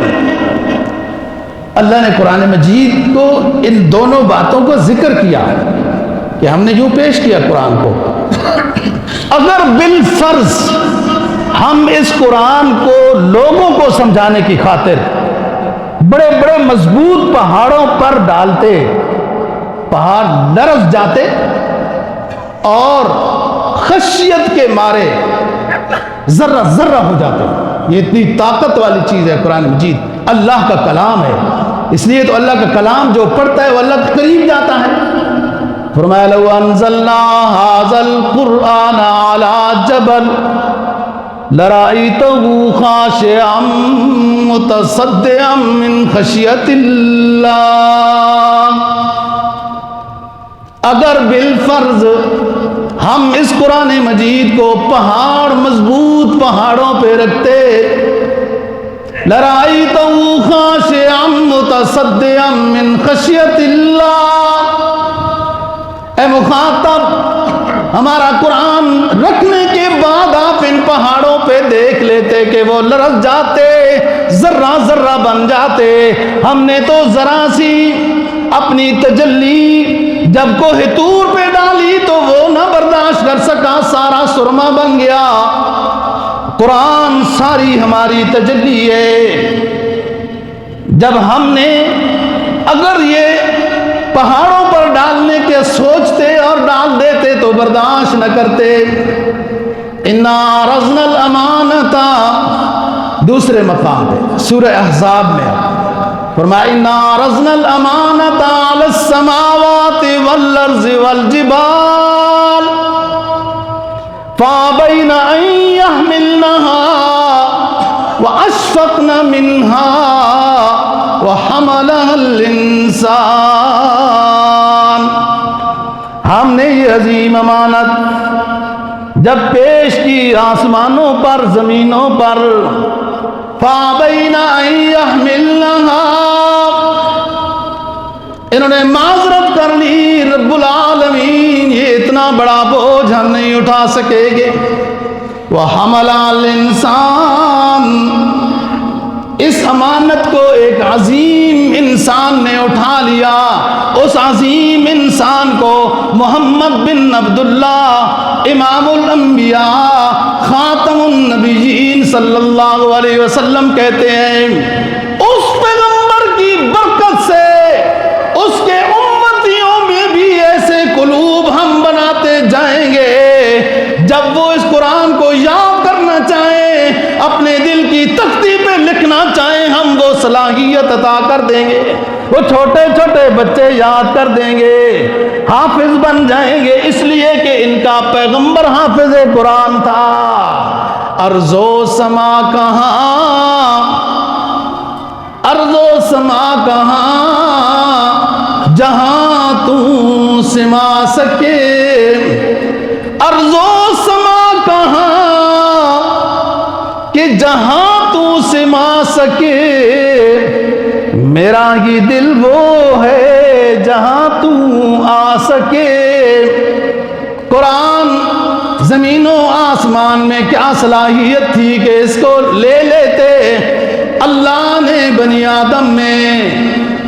اللہ نے قرآن مجید کو ان دونوں باتوں کو ذکر کیا کہ ہم نے یوں پیش کیا قرآن کو، اگر بالفرض ہم اس قرآن کو لوگوں کو سمجھانے کی خاطر بڑے بڑے مضبوط پہاڑوں پر ڈالتے، پہاڑ لرز جاتے اور خشیت کے مارے ذرہ ذرہ ہو جاتے۔ یہ اتنی طاقت والی چیز ہے قرآن مجید، اللہ کا کلام ہے، اس لیے تو اللہ کا کلام جو پڑھتا ہے وہ اللہ کے قریب جاتا ہے۔ فرمایا لو انزلنا هذا القرآن على جبل لرأيته خاشعا متصدعا من خشية اللہ، اگر بالفرض ہم اس قرآن مجید کو پہاڑ مضبوط پہاڑوں پہ رکھتے، لرأيته خاشعا متصدعا من خشية اللہ، اے مخاطب ہمارا قرآن رکھنے کے بعد آپ ان پہاڑوں پہ دیکھ لیتے کہ وہ لرز جاتے، ذرہ ذرہ بن جاتے۔ ہم نے تو ذرا سی اپنی تجلی جب کوہ طور پہ ڈالی تو وہ نہ برداشت کر سکا، سارا سرما بن گیا۔ قرآن ساری ہماری تجلی ہے، جب ہم نے اگر یہ پہاڑوں پر ڈالنے کے سوچتے اور ڈال دیتے تو برداشت نہ کرتے۔ انا عرضنا الامانۃ، دوسرے مقام پہ سورہ احزاب میں فرمایا انا عرضنا الامانۃ علی السماوات والارض والجبال فابین ان یحملنها واشفقن منها وحملها الانسان، ہم نے یہ عظیم امانت جب پیش کی آسمانوں پر زمینوں پر، فابین ان یحملنها، انہوں نے معذرت کر لی، رب العالمین یہ اتنا بڑا بوجھ ہم نہیں اٹھا سکیں گے۔ وَحَمَلَ الْإِنسَانَ، اس امانت کو ایک عظیم انسان نے اٹھا لیا، اس عظیم انسان کو محمد بن عبداللہ امام الانبیاء خاتم النبیین صلی اللہ علیہ وسلم کہتے ہیں۔ اس پیغمبر کی برکت سے اس کے امتیوں میں بھی ایسے قلوب ہم بناتے جائیں گے، جب وہ اس قرآن کو یاد کرنا چاہیں، اپنے دل کی تختی پہ لکھنا چاہیں، ہم وہ صلاحیت عطا کر دیں گے۔ وہ چھوٹے چھوٹے بچے یاد کر دیں گے، حافظ بن جائیں گے، اس لیے کہ ان کا پیغمبر حافظ قرآن تھا۔ ارض و سما کہاں، ارض و سما کہاں جہاں تو سما سکے، ارض و سما کہاں کہ جہاں تو سما سکے، میرا ہی دل وہ ہے جہاں تو آ سکے۔ قرآن زمین و آسمان میں کیا صلاحیت تھی کہ اس کو لے لیتے، اللہ نے بنی آدم میں،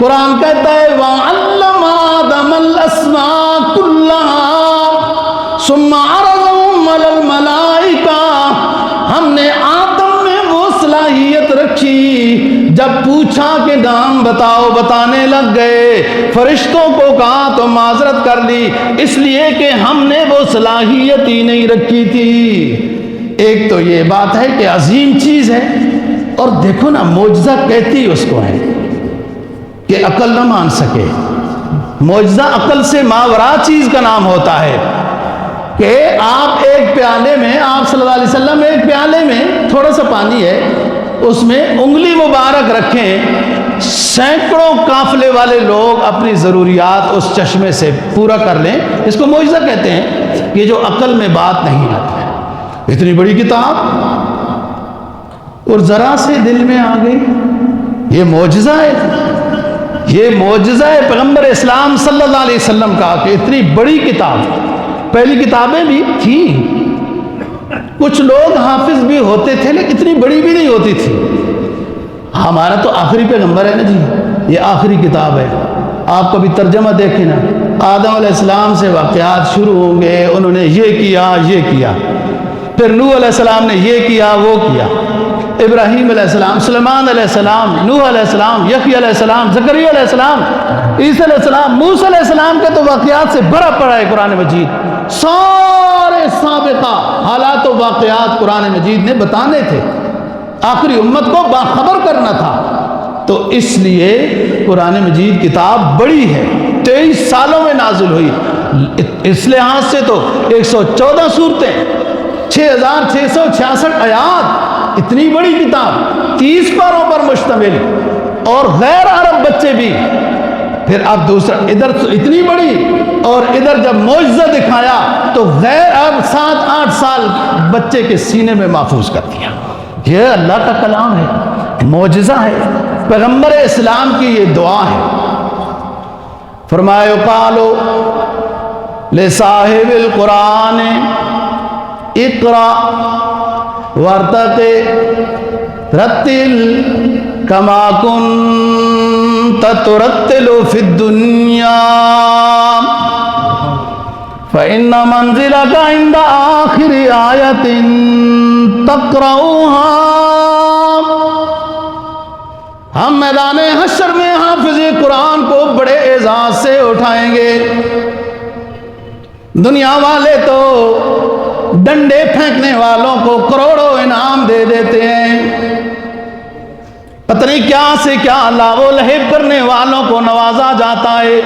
قرآن کہتا ہے وَعَلَّمَ آدَمَ الْأَسْمَاءَ كُلَّهَا ثُمَّ عَرَضَهُمْ عَلَى الْمَلَائِكَةِ، ہم نے آدم میں وہ صلاحیت رکھی، جب پوچھا کہ نام بتاؤ بتانے لگ گئے، فرشتوں کو کہا تو معذرت کر لی، اس لیے کہ ہم نے وہ صلاحیت ہی نہیں رکھی تھی۔ ایک تو یہ بات ہے کہ عظیم چیز ہے، اور دیکھو نا معجزہ کہتی اس کو ہے کہ عقل نہ مان سکے۔ معجزہ عقل سے ماورا چیز کا نام ہوتا ہے کہ آپ ایک پیالے میں، آپ صلی اللہ علیہ وسلم ایک پیالے میں تھوڑا سا پانی ہے، اس میں انگلی مبارک رکھیں، سینکڑوں قافلے والے لوگ اپنی ضروریات اس چشمے سے پورا کر لیں، اس کو معجزہ کہتے ہیں، کہ جو عقل میں بات نہیں آتی ہے۔ اتنی بڑی کتاب اور ذرا سے دل میں آ گئی، یہ معجزہ ہے، یہ معجزہ ہے پیغمبر اسلام صلی اللہ علیہ وسلم کا کہ اتنی بڑی کتاب۔ پہلی کتابیں بھی تھیں، کچھ لوگ حافظ بھی ہوتے تھے لیکن اتنی بڑی بھی نہیں ہوتی تھی۔ ہمارا تو آخری پیغمبر ہے نا جی، یہ آخری کتاب ہے۔ آپ کبھی ترجمہ دیکھیں نا، آدم علیہ السلام سے واقعات شروع ہوں گے، انہوں نے یہ کیا یہ کیا، پھر نوح علیہ السلام نے یہ کیا وہ کیا، ابراہیم علیہ السلام، سلیمان علیہ السلام، نوح علیہ السلام، یحییٰ علیہ السلام، زکریا علیہ السلام، عیسیٰ علیہ السلام، موسیٰ علیہ السلام کے تو واقعات سے بھرا پڑا ہے قرآن مجید. سارے سابقہ حالات و واقعات قرآن مجید نے بتانے تھے، آخری امت کو باخبر کرنا تھا. تو اس لیے قرآن مجید کتاب بڑی ہے، 23 سالوں میں نازل ہوئی. اس لحاظ سے تو 114 صورتیں، 6666 آیات، اتنی بڑی کتاب، 30 پاروں پر مشتمل، اور غیر عرب بچے بھی. پھر اب دوسرا ادھر اتنی بڑی، اور ادھر جب معجزہ دکھایا تو غیر عرب 7-8 سال بچے کے سینے میں محفوظ کر دیا. یہ اللہ کا کلام ہے، معجزہ ہے، پیغمبر اسلام کی یہ دعا ہے. فرمایا قالو لصاحب القرآن اقرا وارتقی رتل کما کنت ترتل فی الدنیا فإن منزلك عند آخر آیت تقرأها. ہم میدان حشر میں حافظ قرآن کو بڑے اعزاز سے اٹھائیں گے. دنیا والے تو ڈنڈے پھینکنے والوں کو کروڑوں انعام دے دیتے ہیں، پتہ نہیں کیا سے کیا لاو و لہب کرنے والوں کو نوازا جاتا ہے.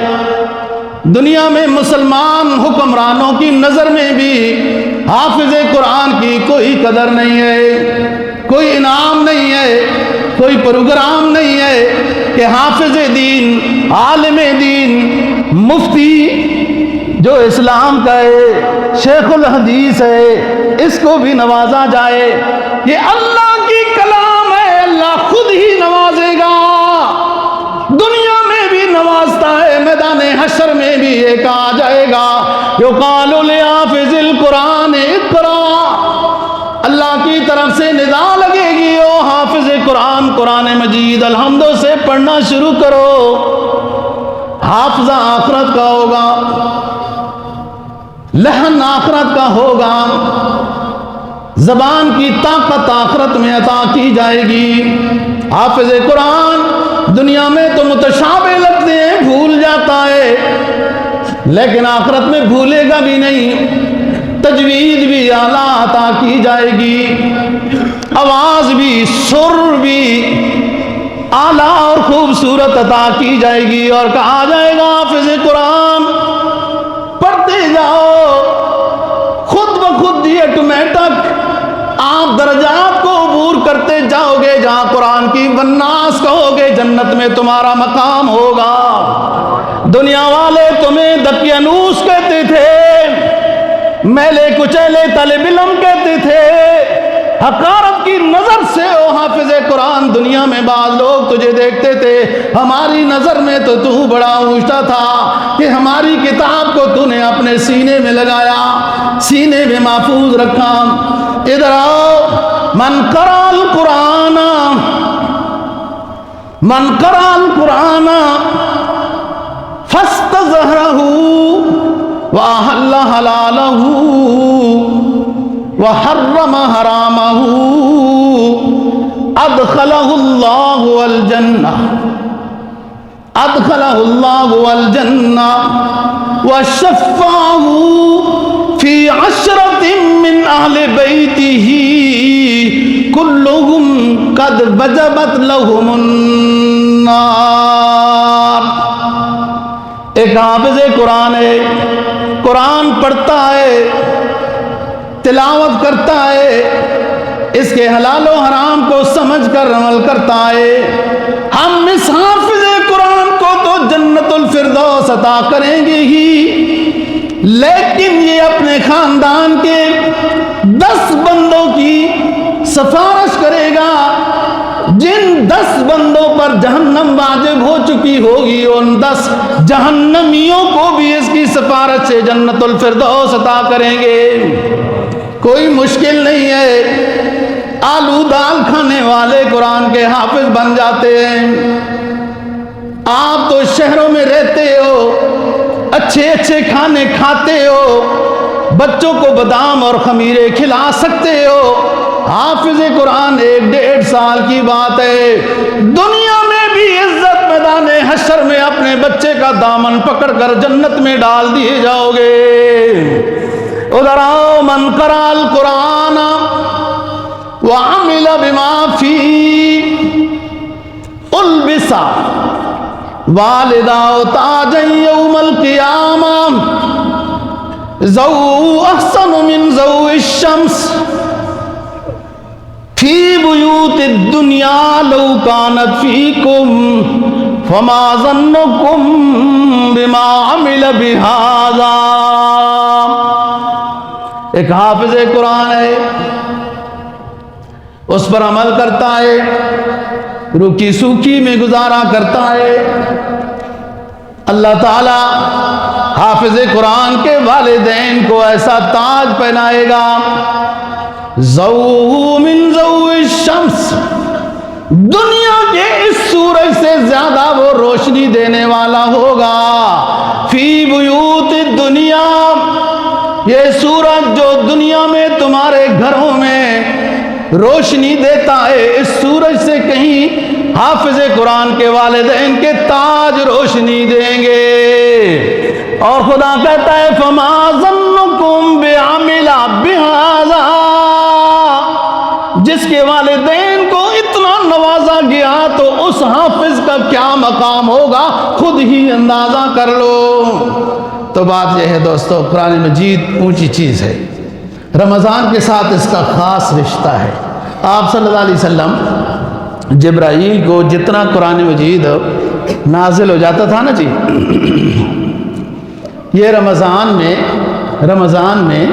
دنیا میں مسلمان حکمرانوں کی نظر میں بھی حافظ قرآن کی کوئی قدر نہیں ہے، کوئی انعام نہیں ہے، کوئی پروگرام نہیں ہے کہ حافظ دین، عالم دین، مفتی جو اسلام کا ہے، شیخ الحدیث ہے، اس کو بھی نوازا جائے. یہ اللہ کی کلام ہے، اللہ خود ہی نوازے گا. دنیا میں بھی نوازتا ہے، میدان حشر میں بھی یہ کہا جائے گا یقال لحافظ القرآن اقرا. اللہ کی طرف سے ندا لگے گی، او حافظ قرآن، قرآن مجید الحمدوں سے پڑھنا شروع کرو. حافظہ آخرت کا ہوگا، لحن آخرت کا ہوگا، زبان کی طاقت آخرت میں عطا کی جائے گی. حافظ قرآن دنیا میں تو متشابہ لفظ ہیں، بھول جاتا ہے، لیکن آخرت میں بھولے گا بھی نہیں. تجوید بھی اعلیٰ عطا کی جائے گی، آواز بھی، سر بھی اعلیٰ اور خوبصورت عطا کی جائے گی، اور کہا جائے گا حافظ قرآن پڑھتے جاؤ، خود بخود یہ آٹومیٹک آپ درجات کو عبور کرتے جاؤ گے. جہاں قرآن کی والناس کہو گے جنت میں تمہارا مقام ہوگا. دنیا والے تمہیں دقیانوس کہتے تھے، میلے کچیلے طالب علم کہتے تھے، حقارت کی نظر سے او حافظ قرآن. دنیا میں بعض لوگ تجھے دیکھتے تھے، ہماری نظر میں تو بڑا اونچا تھا کہ ہماری کتاب کو تو نے اپنے سینے میں لگایا، سینے میں محفوظ رکھا. ادھر آؤ، من قرأ القرآن، من قرأ القرآن فاستظہرہ وأحل حلالہ وحرم حرامہ ادخلہ اللہ الجنہ، ادخلہ اللہ الجنہ وشفعہ فی عشرۃ من اہل بیتہ کلہم قد وجبت لہم النار. ایک حافظ قرآن ہے، قرآن پڑھتا ہے، تلاوت کرتا ہے، اس کے حلال و حرام کو سمجھ کر عمل کرتا ہے. ہم اس حافظ قرآن کو تو جنت الفردوس عطا کریں گے ہی، لیکن یہ اپنے خاندان کے 10 بندوں کی سفارش کرے گا، جن 10 بندوں پر جہنم واجب ہو چکی ہوگی، ان 10 جہنمیوں کو بھی اس کی سفارش سے جنت الفردوس عطا کریں گے. کوئی مشکل نہیں ہے، آلو دال کھانے والے قرآن کے حافظ بن جاتے ہیں. آپ تو شہروں میں رہتے ہو، اچھے اچھے کھانے کھاتے ہو، بچوں کو بادام اور خمیرے کھلا سکتے ہو۔ حافظ قرآن 1-1.5 سال کی بات ہے، دنیا میں بھی عزت میدان حشر میں اپنے بچے کا دامن پکڑ کر جنت میں ڈال دیے جاؤ گے۔ ادھر آؤ، من قرأ القرآن وعمل بما فيه البس والداہ تاجا یوم القیامہ ضوء احسن من ضوء الشمس فی بیوت الدنیا لو کانت فیکم فما ظنکم بما عمل بہذا۔ ایک حافظ قرآن ہے، اس پر عمل کرتا ہے، روکی سوکھی میں گزارا کرتا ہے، اللہ تعالی حافظ قرآن کے والدین کو ایسا تاج پہنائے گا، ضوء من ضوء الشمس، دنیا کے اس سورج سے زیادہ وہ روشنی دینے والا ہوگا، فی بیوت الدنیا، یہ سورج جو دنیا میں تمہارے گھروں میں روشنی دیتا ہے، اس سورج سے کہیں حافظ قرآن کے والدین کے تاج روشنی دیں گے۔ اور خدا کہتا ہے فما ظنکم بعمل بہذا، جس کے والدین کو اتنا نوازا گیا تو اس حافظ کا کیا مقام ہوگا، خود ہی اندازہ کر لو۔ تو بات یہ ہے دوستو، قرآن مجید اونچی چیز ہے، رمضان کے ساتھ اس کا خاص رشتہ ہے۔ آپ صلی اللہ علیہ وسلم جبرائیل کو جتنا قرآن مجید نازل ہو جاتا تھا نا جی، یہ رمضان میں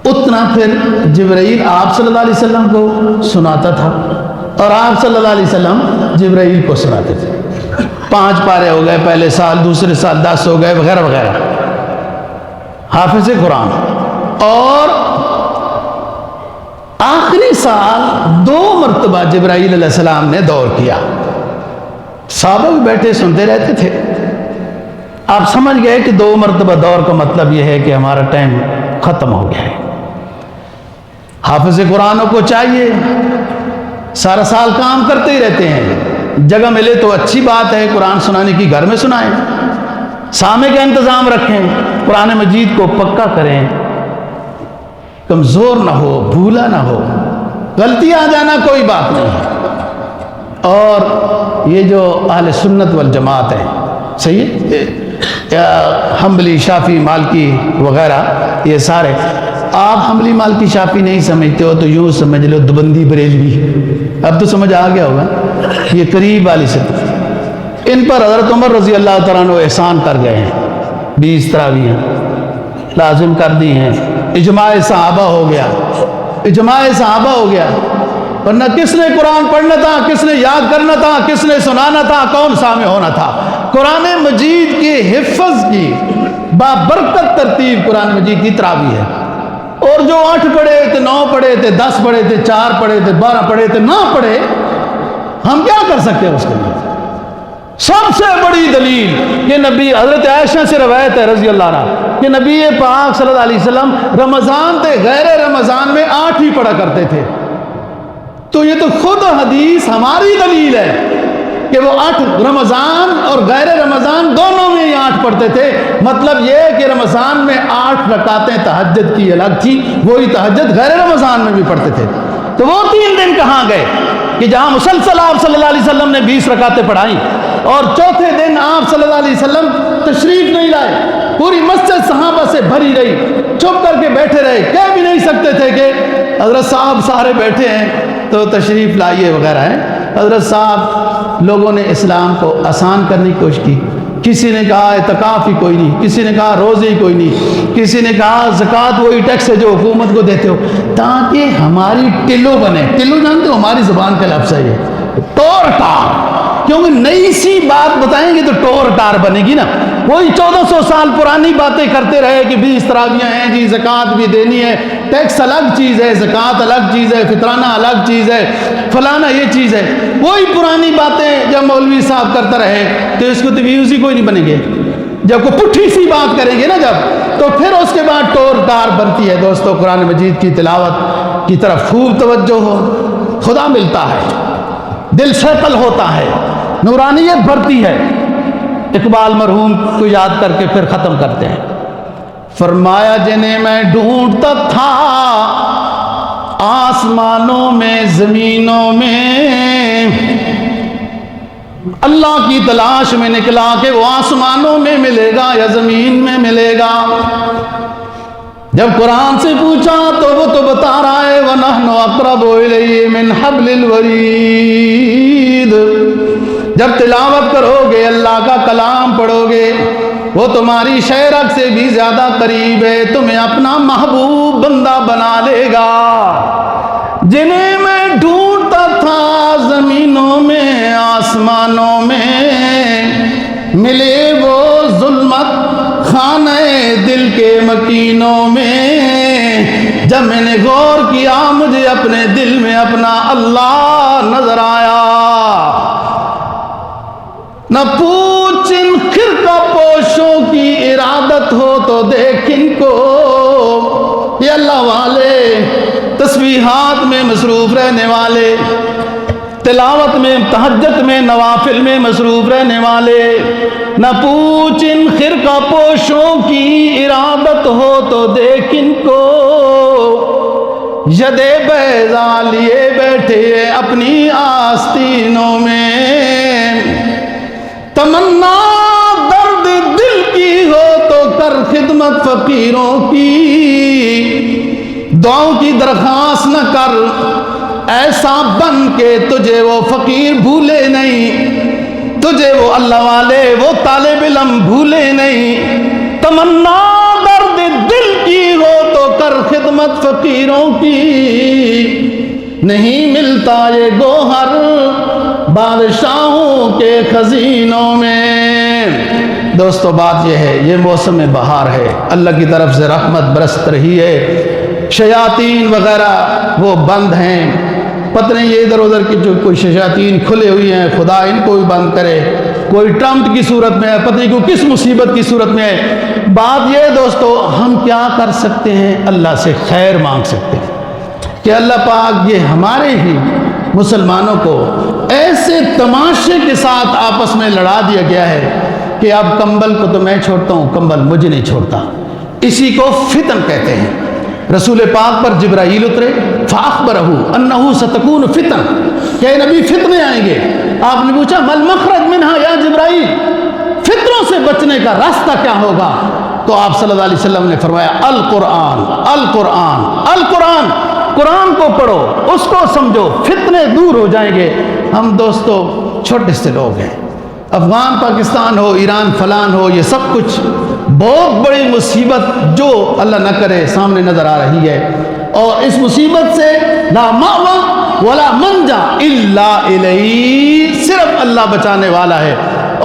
اتنا پھر جبرائیل آپ صلی اللہ علیہ وسلم کو سناتا تھا، اور آپ صلی اللہ علیہ وسلم جبرائیل کو سناتے تھے۔ 5 پارے ہو گئے پہلے سال، دوسرے سال 10 ہو گئے، وغیرہ وغیرہ۔ حافظ قرآن، اور آخری سال 2 مرتبہ جبرائیل علیہ السلام نے دور کیا، صحابہ بھی بیٹھے سنتے رہتے تھے۔ آپ سمجھ گئے کہ 2 مرتبہ دور کا مطلب یہ ہے کہ ہمارا ٹائم ختم ہو گیا ہے۔ حافظ قرآنوں کو چاہیے، سارا سال کام کرتے ہی رہتے ہیں، جگہ ملے تو اچھی بات ہے، قرآن سنانے کی گھر میں سنائیں، سامع کا انتظام رکھیں، قرآن مجید کو پکا کریں، کمزور نہ ہو، بھولا نہ ہو، غلطی آ جانا کوئی بات نہیں ہے۔ اور یہ جو اہل سنت والجماعت ہے، صحیح ہے، حنبلی، شافعی، مالکی وغیرہ، یہ سارے، آپ حنبلی، مالکی، شافعی نہیں سمجھتے ہو تو یوں سمجھ لو دیوبندی، بریلوی، اب تو سمجھ آ گیا ہوگا، یہ قریب والی سے، ان پر حضرت عمر رضی اللہ تعالیٰ عنہ احسان کر گئے ہیں، 20 تراویحیں لازم کر دی ہیں، اجماع صحابہ ہو گیا، اجماع صحابہ ہو گیا، ورنہ کس نے قرآن پڑھنا تھا، کس نے یاد کرنا تھا، کس نے سنانا تھا، کون سامع ہونا تھا؟ قرآن مجید کے حفظ کی بابرکت ترتیب قرآن مجید کی تراویح ہے، اور جو 8 پڑھے تھے، 9 پڑھے تھے، 10 پڑھے تھے، 4 پڑھے تھے، 12 پڑھے تھے، نہ پڑھے، ہم کیا کر سکتے ہیں اس کے لیے؟ سب سے بڑی دلیل کہ نبی، حضرت عائشہ سے روایت ہے رضی اللہ عنہ کہ نبی پاک صلی اللہ علیہ وسلم رمضان تھے، غیر رمضان میں 8 ہی پڑھا کرتے تھے، تو یہ تو خود حدیث ہماری دلیل ہے کہ وہ 8 رمضان اور غیر رمضان دونوں میں 8 پڑھتے تھے۔ مطلب یہ کہ رمضان میں 8 رکعتیں تہجد کی الگ تھی، وہی تہجد غیر رمضان میں بھی پڑھتے تھے۔ تو وہ 3 دن کہاں گئے کہ جہاں مسلسل آپ صلی اللہ علیہ وسلم نے 20 رکعتیں پڑھائیں، اور چوتھے دن آپ صلی اللہ علیہ وسلم تشریف نہیں لائے، پوری مسجد صحابہ سے بھری رہی، چپ کر کے بیٹھے رہے، کہہ بھی نہیں سکتے تھے کہ حضرت صاحب سارے بیٹھے ہیں تو تشریف لائیے وغیرہ ہے۔ حضرت صاحب، لوگوں نے اسلام کو آسان کرنے کی کوشش کی، کسی نے کہا اعتکاف ہی کوئی نہیں، کسی نے کہا روزے ہی کوئی نہیں، کسی نے کہا زکوٰۃ وہی ٹیکس ہے جو حکومت کو دیتے ہو، تاکہ ہماری ٹلو بنے۔ ٹلو جانتے ہو ہماری زبان کا لفظ ہے یہ، ٹور ٹار، کیونکہ نئی سی بات بتائیں گے تو ٹور ٹار بنے گی نا۔ وہی 1400 سال پرانی باتیں کرتے رہے کہ 20 تراویحیں ہیں جی، زکوٰۃ بھی دینی ہے، ٹیکس الگ چیز ہے، زکوٰۃ الگ چیز ہے، فطرانہ الگ چیز ہے، فلانا یہ چیز ہے، وہی پرانی باتیں جب مولوی صاحب کرتا رہے تو اس کو تو ویوز ہی کوئی نہیں بنے گے۔ جب کوئی پٹھی سی بات کریں گے نا جب، تو پھر اس کے بعد ٹور ٹار بنتی ہے۔ دوستو قرآن مجید کی تلاوت کی طرف خوب توجہ ہو، خدا ملتا ہے، دل شیطل ہوتا ہے، نورانیت بڑھتی ہے۔ اقبال مرحوم کو یاد کر کے پھر ختم کرتے ہیں۔ فرمایا جنہیں میں ڈھونڈتا تھا آسمانوں میں زمینوں میں، اللہ کی تلاش میں نکلا کہ وہ آسمانوں میں ملے گا یا زمین میں ملے گا۔ جب قرآن سے پوچھا تو وہ تو بتا رہا ہے وَنَحْنُ أَقْرَبُ إِلَيْهِ مِنْ حَبْلِ الْوَرِيدِ۔ جب تلاوت کرو گے، اللہ کا کلام پڑھو گے، وہ تمہاری شہرک سے بھی زیادہ قریب ہے، تمہیں اپنا محبوب بندہ بنا لے گا۔ جنہیں میں ڈھونڈتا تھا زمینوں میں آسمانوں میں، ملے وہ ظلمت خانہ دل کے مکینوں میں۔ جب میں نے غور کیا مجھے اپنے دل میں اپنا اللہ نظر آیا۔ نہ پوچھ ان خرقہ پوشوں کی ارادت ہو تو دیکھ ان کو، یہ اللہ والے تسبیحات میں مصروف رہنے والے، تلاوت میں، تہجد میں، نوافل میں مصروف رہنے والے۔ نہ پوچھ ان خرقہ پوشوں کی ارادت ہو تو دیکھ ان کو، یدے بیضا لیے بیٹھے اپنی آستینوں میں۔ تمنا درد دل کی ہو تو کر خدمت فقیروں کی، دعاؤں کی درخواست نہ کر ایسا بن کے تجھے وہ فقیر بھولے نہیں، تجھے وہ اللہ والے وہ طالب علم بھولے نہیں۔ تمنا درد دل کی ہو تو کر خدمت فقیروں کی، نہیں ملتا یہ گوہر بادشاہوں کے خزینوں میں۔ دوستو بات یہ ہے، یہ موسم بہار ہے، اللہ کی طرف سے رحمت برست رہی ہے، شیاطین وغیرہ وہ بند ہیں، پتہ نہیں یہ ادھر ادھر کی جو کوئی شیاطین کھلے ہوئی ہیں، خدا ان کو بھی بند کرے، کوئی ٹرمپ کی صورت میں ہے، پتہ نہیں کوئی کس مصیبت کی صورت میں ہے۔ بات یہ دوستو ہم کیا کر سکتے ہیں؟ اللہ سے خیر مانگ سکتے ہیں کہ اللہ پاک یہ ہمارے ہی مسلمانوں کو ایسے تماشے کے ساتھ آپس میں لڑا دیا گیا ہے کہ اب کمبل کو تو میں چھوڑتا ہوں، کمبل مجھے نہیں چھوڑتا۔ اسی کو فتن کہتے ہیں۔ رسول پاک پر جبرائیل اترے، فَأَخْبَرَهُ أَنَّهُ سَتَكُونُ فِتَن، کہ نبی فتنے آئیں گے۔ آپ نے پوچھا مَا الْمَخْرَجْ مِنْهَا یا جبرائیل، فتنوں سے بچنے کا راستہ کیا ہوگا؟ تو آپ صلی اللہ علیہ وسلم نے فرمایا القرآن القرآن القرآن، قرآن کو پڑھو، اس کو سمجھو، فتنے دور ہو جائیں گے۔ ہم دوستو چھوٹے سے لوگ ہیں، افغان پاکستان ہو، ایران فلان ہو، یہ سب کچھ بہت بڑی مصیبت جو اللہ نہ کرے سامنے نظر آ رہی ہے، اور اس مصیبت سے لا مأوى ولا منجا الا الیہ، صرف اللہ بچانے والا ہے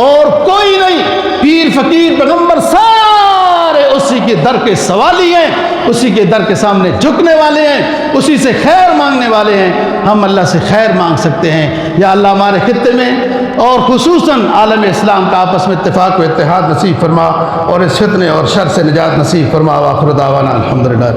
اور کوئی نہیں۔ پیر فقیر پیغمبر سارے اسی کے در کے سوالی ہیں، اسی کے در کے سامنے جھکنے والے ہیں، اسی سے خیر مانگنے والے ہیں۔ ہم اللہ سے خیر مانگ سکتے ہیں۔ یا اللہ ہمارے خطے میں اور خصوصاً عالم اسلام کا آپس میں اتفاق و اتحاد نصیب فرما، اور اس فتنے اور شر سے نجات نصیب فرما۔ وآخر دعوانا الحمدللہ۔